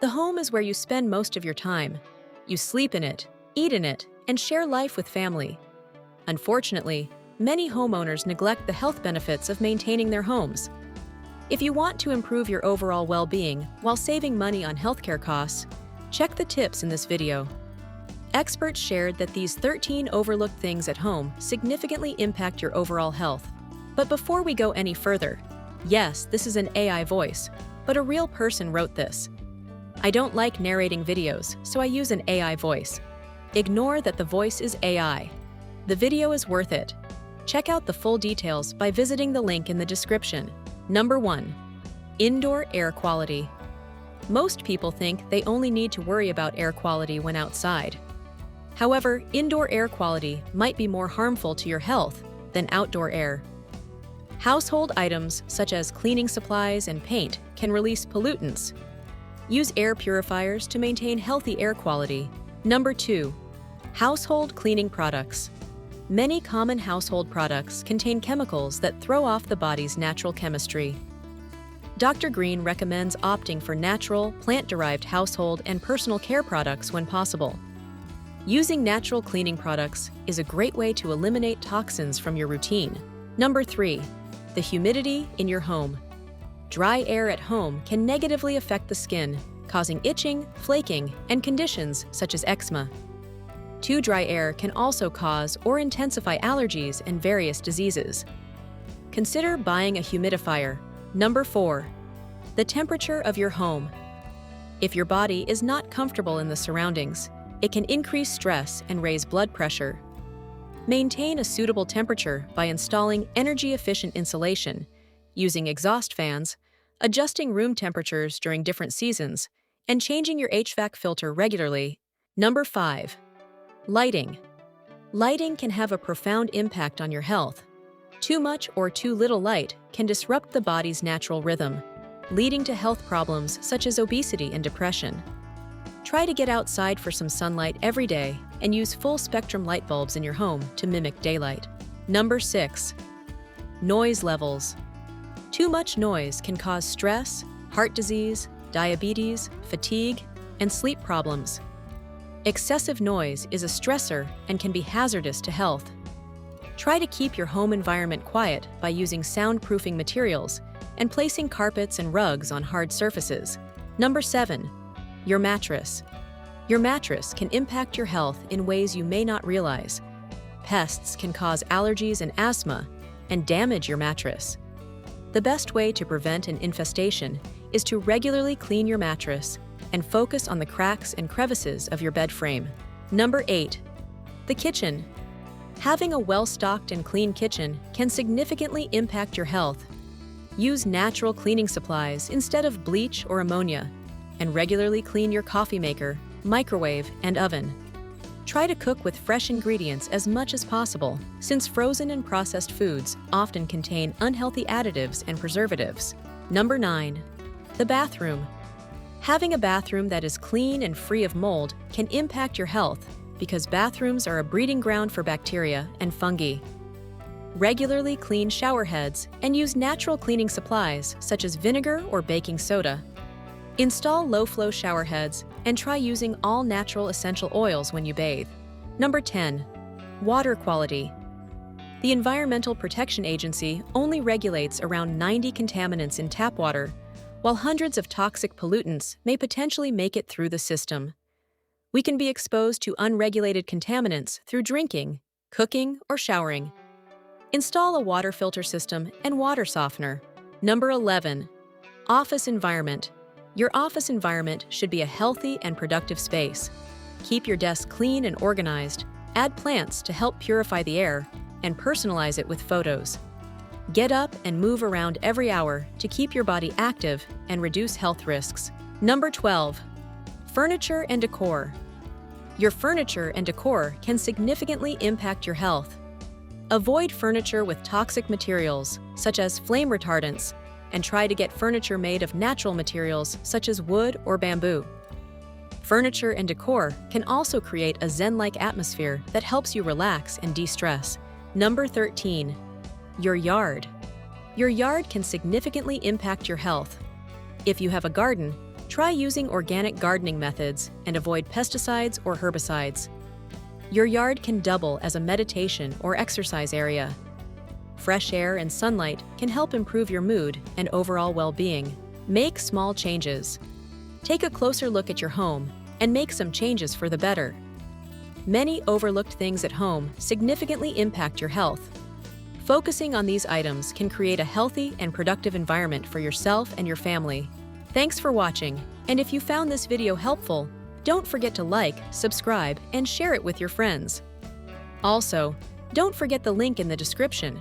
The home is where you spend most of your time. You sleep in it, eat in it, and share life with family. Unfortunately, many homeowners neglect the health benefits of maintaining their homes. If you want to improve your overall well-being while saving money on healthcare costs, check the tips in this video. Experts shared that these 13 overlooked things at home significantly impact your overall health. But before we go any further, yes, this is an AI voice, but a real person wrote this. I don't like narrating videos, so I use an AI voice. Ignore that the voice is AI. The video is worth it. Check out the full details by visiting the link in the description. Number 1. Indoor air quality. Most people think they only need to worry about air quality when outside. However, indoor air quality might be more harmful to your health than outdoor air. Household items such as cleaning supplies and paint can release pollutants. Use air purifiers to maintain healthy air quality. Number 2. Household cleaning products. Many common household products contain chemicals that throw off the body's natural chemistry. Dr. Green recommends opting for natural, plant-derived household and personal care products when possible. Using natural cleaning products is a great way to eliminate toxins from your routine. Number 3. The humidity in your home. Dry air at home can negatively affect the skin, causing itching, flaking, and conditions such as eczema. Too dry air can also cause or intensify allergies and various diseases. Consider buying a humidifier. Number 4. The temperature of your home. If your body is not comfortable in the surroundings, it can increase stress and raise blood pressure. Maintain a suitable temperature by installing energy-efficient insulation, using exhaust fans, adjusting room temperatures during different seasons, and changing your HVAC filter regularly. Number 5. Lighting. Lighting can have a profound impact on your health. Too much or too little light can disrupt the body's natural rhythm, leading to health problems such as obesity and depression. Try to get outside for some sunlight every day and use full-spectrum light bulbs in your home to mimic daylight. Number 6. Noise levels. Too much noise can cause stress, heart disease, diabetes, fatigue, and sleep problems. Excessive noise is a stressor and can be hazardous to health. Try to keep your home environment quiet by using soundproofing materials and placing carpets and rugs on hard surfaces. Number 7. Your mattress. Your mattress can impact your health in ways you may not realize. Pests can cause allergies and asthma and damage your mattress. The best way to prevent an infestation is to regularly clean your mattress and focus on the cracks and crevices of your bed frame. Number 8. The kitchen. Having a well-stocked and clean kitchen can significantly impact your health. Use natural cleaning supplies instead of bleach or ammonia, and regularly clean your coffee maker, microwave, and oven. Try to cook with fresh ingredients as much as possible, since frozen and processed foods often contain unhealthy additives and preservatives. Number 9. The bathroom. Having a bathroom that is clean and free of mold can impact your health because bathrooms are a breeding ground for bacteria and fungi. Regularly clean shower heads and use natural cleaning supplies such as vinegar or baking soda. Install low-flow shower heads and try using all natural essential oils when you bathe. Number 10. Water quality. The Environmental Protection Agency only regulates around 90 contaminants in tap water, while hundreds of toxic pollutants may potentially make it through the system. We can be exposed to unregulated contaminants through drinking, cooking, or showering. Install a water filter system and water softener. Number 11. Office environment. Your office environment should be a healthy and productive space. Keep your desk clean and organized, add plants to help purify the air, and personalize it with photos. Get up and move around every hour to keep your body active and reduce health risks. Number 12. Furniture and decor. Your furniture and decor can significantly impact your health. Avoid furniture with toxic materials, such as flame retardants, and try to get furniture made of natural materials such as wood or bamboo. Furniture and decor can also create a zen-like atmosphere that helps you relax and de-stress. Number 13. Your yard. Your yard can significantly impact your health. If you have a garden, Try using organic gardening methods and avoid pesticides or herbicides. Your yard can double as a meditation or exercise area. Fresh air and sunlight can help improve your mood and overall well-being. Make small changes. Take a closer look at your home and make some changes for the better. Many overlooked things at home significantly impact your health. Focusing on these items can create a healthy and productive environment for yourself and your family. Thanks for watching, and if you found this video helpful, don't forget to like, subscribe, and share it with your friends. Also, don't forget the link in the description